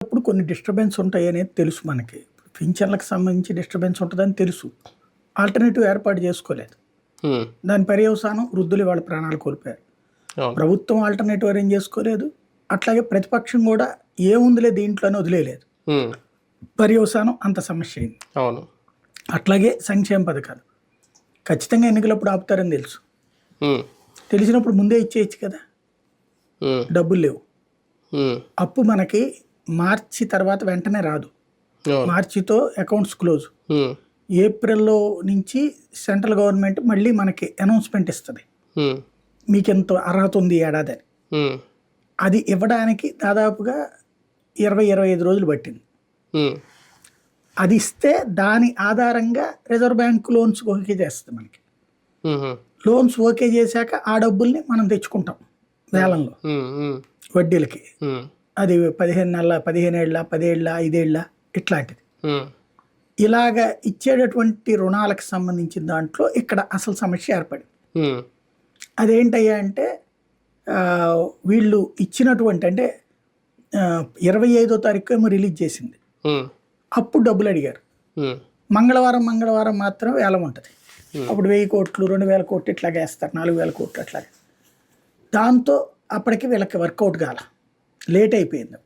అప్పుడు కొన్ని డిస్టర్బెన్స్ ఉంటాయి అనేది తెలుసు మనకి. పింఛన్లకు సంబంధించి డిస్టర్బెన్స్ ఉంటుందని తెలుసు. ఆల్టర్‌నేటివ్ ఏర్పాటు చేసుకోలేదు. హ్మ్. దాని పర్యవసానం వృద్ధులు వాళ్ళ ప్రాణాలు కోల్పోయారు. అవును. ప్రభుత్వం ఆల్టర్‌నేటివ్ అరేంజ్ చేసుకోలేదు. అట్లాగే ప్రతిపక్షం కూడా ఏముందిలే దీంట్లోనే వదిలేయలేదు. హ్మ్. పర్యవసానం అంత సమస్య అయింది. అవును. అట్లాగే సంక్షేమ పథకాలు. ఖచ్చితంగా ఎన్నికలప్పుడు ఆపుతారని తెలుసు. హ్మ్. తెలిసినప్పుడు ముందే ఇచ్చేయచ్చు కదా! హ్మ్. డబ్బులు లేవు. హ్మ్. అప్పు మనకి మార్చి తర్వాత వెంటనే రాదు. అవును. మార్చితో అకౌంట్స్ క్లోజ్. హ్మ్. ఏప్రిల్‌లో నుంచి సెంట్రల్ గవర్నమెంట్ మళ్ళీ మనకి అనౌన్స్‌మెంట్ ఇస్తది. హ్మ్. మీకెంత అర్హత ఉంది ఈ ఏడాది అని. హ్మ్. అది ఇవ్వడానికి దాదాపుగా 25 రోజులు పట్టింది. హ్మ్. అది ఇస్తే దాని ఆధారంగా రిజర్వ్ బ్యాంక్ లోన్స్ ఓకే చేస్తది మనకి. హుహు. లోన్స్ ఓకే చేశాక ఆ డబ్బుల్ని మనం తెచ్చుకుంటాం వేలంలో హ్మ్. హ్మ్. వడ్డీలకి. హ్మ్. అది 15 నెలల, 15 ఏళ్ల, 10 ఏళ్ల, 5 ఏళ్ల ఇట్లాంటిది. హ్మ్. ఇలాగ ఇచ్చేటటువంటి రుణాలకు సంబంధించిన దాంట్లో ఇక్కడ అసలు సమస్య ఏర్పడింది. హ్మ్. అదేంటయ్యా అంటే వీళ్ళు ఇచ్చినటువంటి అంటే 25వ తారీఖు ఏమో రిలీజ్ చేసింది. హ్మ్. అప్పుడు డబ్బులు అడిగారు. హ్మ్. మంగళవారం మాత్రం వేలం ఉంటుంది. అప్పుడు 1000 కోట్లు, 2000 కోట్లు ఇట్లాగే వేస్తారు. 4000 కోట్లు అట్లాగే. దాంతో అప్పటికి వీళ్ళకి వర్కౌట్ కాల. లేట్ అయిపోయింది.